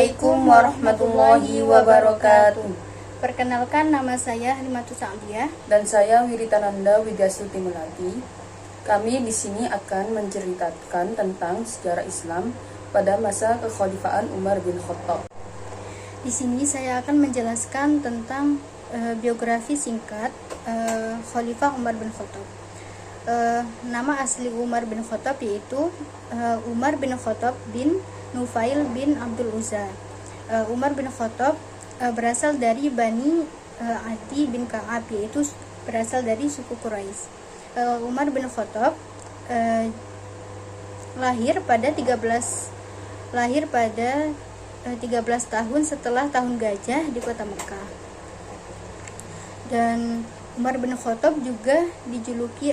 Assalamualaikum warahmatullahi wabarakatuh. Perkenalkan, nama saya Halimatus Sa'diyah. Dan saya Wiritananda Widyasuti Melati. Kami di sini akan menceritakan tentang sejarah Islam pada masa kekhalifahan Umar bin Khattab. Di sini saya akan menjelaskan tentang biografi singkat Khalifah Umar bin Khattab. Nama asli Umar bin Khattab yaitu Umar bin Khattab bin Nufail bin Abdul Uzza. Umar bin Khattab berasal dari Bani Adi bin Ka'ab, yaitu berasal dari suku Quraisy. Umar bin Khattab lahir pada 13 tahun setelah tahun gajah di kota Mekah. Dan Umar bin Khattab juga dijuluki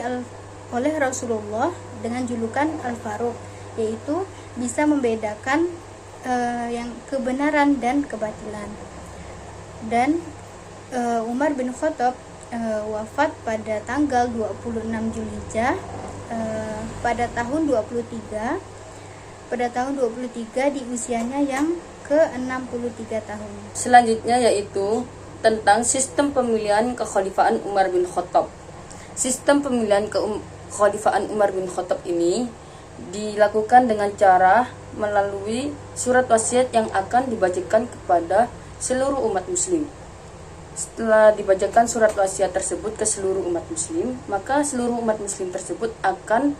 oleh Rasulullah dengan julukan Al-Faruq, yaitu bisa membedakan yang kebenaran dan kebatilan. Dan Umar bin Khattab wafat pada tanggal 26 Zulhijjah pada tahun 23 di usianya yang ke-63 tahun. Selanjutnya yaitu tentang sistem pemilihan kekhalifahan Umar bin Khattab. Sistem pemilihan kekhalifahan Umar bin Khattab ini dilakukan dengan cara melalui surat wasiat yang akan dibacakan kepada seluruh umat muslim. Setelah dibacakan surat wasiat tersebut ke seluruh umat muslim, maka seluruh umat muslim tersebut akan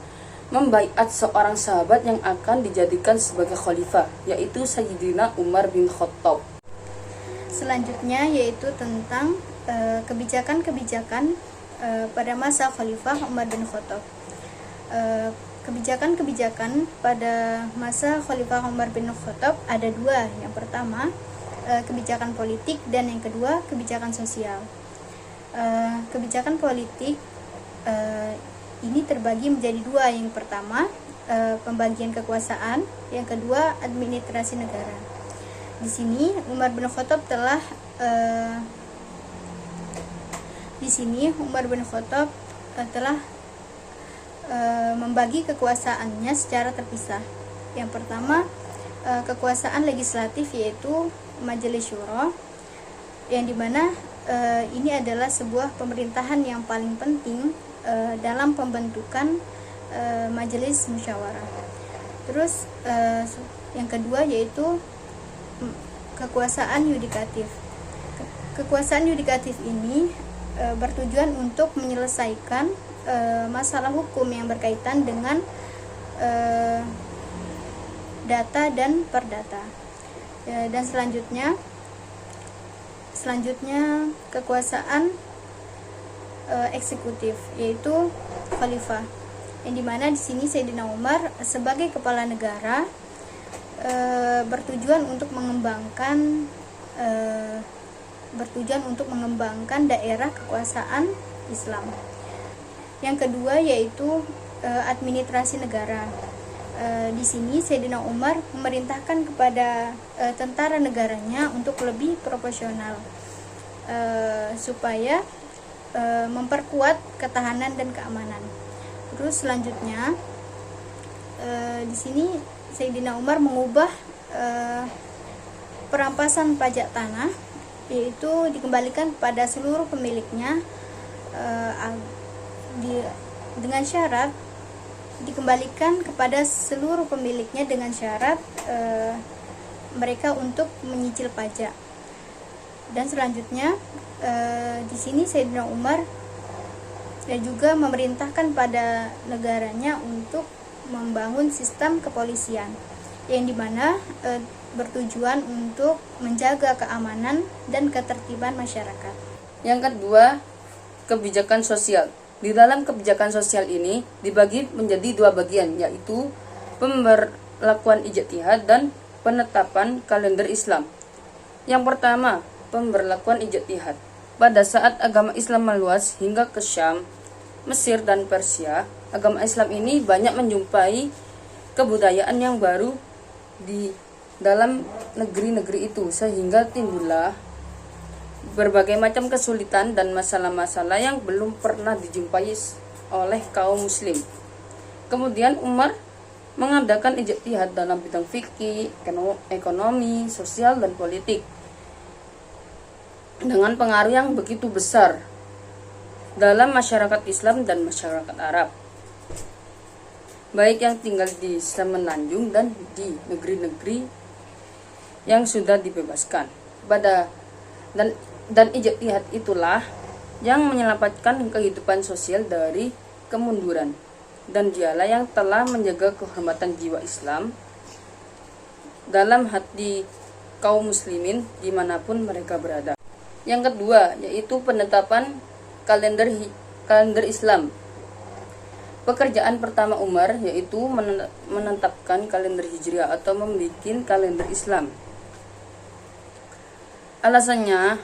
membaiat seorang sahabat yang akan dijadikan sebagai khalifah, yaitu Sayyidina Umar bin Khattab. Selanjutnya yaitu tentang kebijakan-kebijakan pada masa Khalifah Umar bin Khattab. Kebijakan-kebijakan pada masa Khalifah Umar bin Khattab ada dua. Yang pertama, kebijakan politik, dan yang kedua, kebijakan sosial. Kebijakan politik ini terbagi menjadi dua. Yang pertama, pembagian kekuasaan. Yang kedua, administrasi negara. Di sini Umar bin Khattab telah membagi kekuasaannya secara terpisah. Yang pertama, kekuasaan legislatif, yaitu Majelis Syuro, yang dimana ini adalah sebuah pemerintahan yang paling penting dalam pembentukan Majelis Musyawarah. Terus yang kedua yaitu kekuasaan yudikatif. Kekuasaan yudikatif ini bertujuan untuk menyelesaikan masalah hukum yang berkaitan dengan data dan perdata. Dan selanjutnya kekuasaan eksekutif, yaitu khalifah, yang dimana di sini Sayyidina Umar sebagai kepala negara bertujuan untuk mengembangkan daerah kekuasaan Islam. Yang kedua yaitu administrasi negara. Di sini Sayyidina Umar memerintahkan kepada tentara negaranya untuk lebih proporsional supaya memperkuat ketahanan dan keamanan. Terus selanjutnya di sini Sayyidina Umar mengubah perampasan pajak tanah, yaitu dikembalikan kepada seluruh pemiliknya dengan syarat mereka untuk menyicil pajak. Dan selanjutnya di sini Sayyidina Umar juga memerintahkan pada negaranya untuk membangun sistem kepolisian, yang dimana bertujuan untuk menjaga keamanan dan ketertiban masyarakat. Yang kedua, kebijakan sosial. Di dalam kebijakan sosial ini dibagi menjadi dua bagian, yaitu pemberlakuan ijtihad dan penetapan kalender Islam. Yang pertama, pemberlakuan ijtihad. Pada saat agama Islam meluas hingga ke Syam, Mesir dan Persia, agama Islam ini banyak menjumpai kebudayaan yang baru di dalam negeri-negeri itu, sehingga timbullah berbagai macam kesulitan dan masalah-masalah yang belum pernah dijumpai oleh kaum muslim. Kemudian Umar mengadakan ijtihad dalam bidang fikih, ekonomi, sosial, dan politik dengan pengaruh yang begitu besar dalam masyarakat Islam dan masyarakat Arab, baik yang tinggal di Semenanjung dan di negeri-negeri yang sudah dibebaskan. Dan ijtihad itulah yang menyelamatkan kehidupan sosial dari kemunduran, dan dialah yang telah menjaga kehormatan jiwa Islam dalam hati kaum muslimin dimanapun mereka berada. Yang kedua yaitu penetapan kalender Islam. Pekerjaan pertama Umar yaitu menetapkan kalender Hijriah atau membuat kalender Islam. Alasannya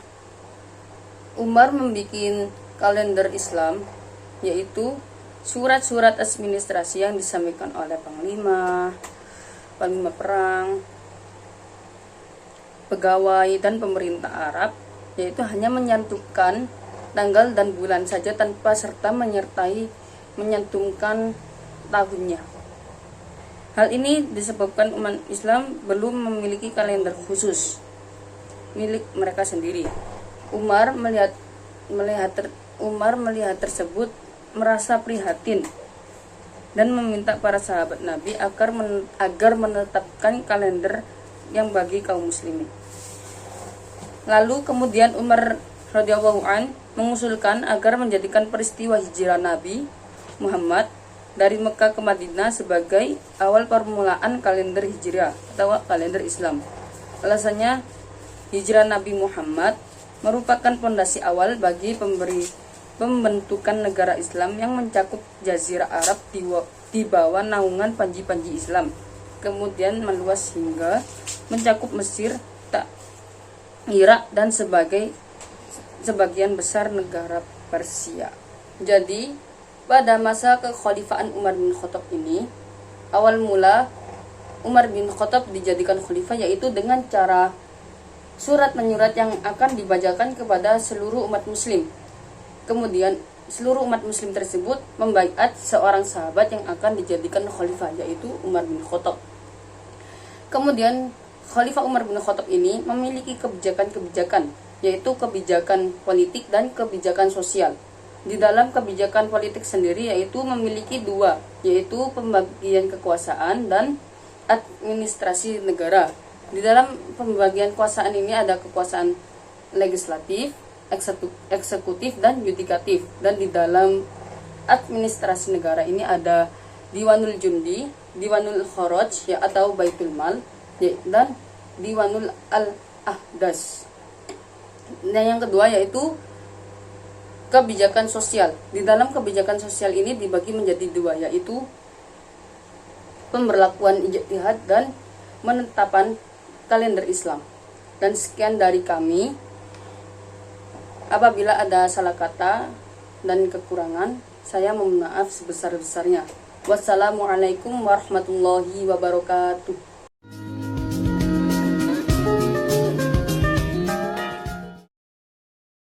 Umar membuat kalender Islam yaitu surat-surat administrasi yang disampaikan oleh panglima perang, pegawai, dan pemerintah Arab, yaitu hanya menyantumkan tanggal dan bulan saja tanpa serta menyantumkan tahunnya. Hal ini disebabkan umat Islam belum memiliki kalender khusus milik mereka sendiri. Umar melihat tersebut, merasa prihatin dan meminta para sahabat Nabi agar menetapkan kalender yang bagi kaum muslimin. Lalu kemudian Umar radhiyallahu an mengusulkan agar menjadikan peristiwa hijrah Nabi Muhammad dari Mekah ke Madinah sebagai awal permulaan kalender hijrah atau kalender Islam. Alasannya, hijrah Nabi Muhammad merupakan fondasi awal bagi pembentukan negara Islam yang mencakup Jazirah Arab di bawah naungan panji-panji Islam, kemudian meluas hingga mencakup Mesir, Irak, dan sebagian besar negara Persia. Jadi pada masa kekhalifahan Umar bin Khattab ini, awal mula Umar bin Khattab dijadikan khalifah yaitu dengan cara surat menyurat yang akan dibacakan kepada seluruh umat muslim. Kemudian seluruh umat muslim tersebut membaiat seorang sahabat yang akan dijadikan khalifah, yaitu Umar bin Khattab. Kemudian Khalifah Umar bin Khattab ini memiliki kebijakan-kebijakan, yaitu kebijakan politik dan kebijakan sosial. Di dalam kebijakan politik sendiri yaitu memiliki dua, yaitu pembagian kekuasaan dan administrasi negara. Di dalam pembagian kekuasaan ini ada kekuasaan legislatif, eksekutif, dan yudikatif. Dan di dalam administrasi negara ini ada Diwanul Jundi, Diwanul Kharaj atau Baitul Mal, dan Diwanul Al-Ahdas. Dan yang kedua yaitu kebijakan sosial. Di dalam kebijakan sosial ini dibagi menjadi dua, yaitu pemberlakuan ijtihad dan menetapkan kalender Islam. Dan sekian dari kami. Apabila ada salah kata dan kekurangan, saya mohon maaf sebesar-besarnya. Wassalamualaikum warahmatullahi wabarakatuh.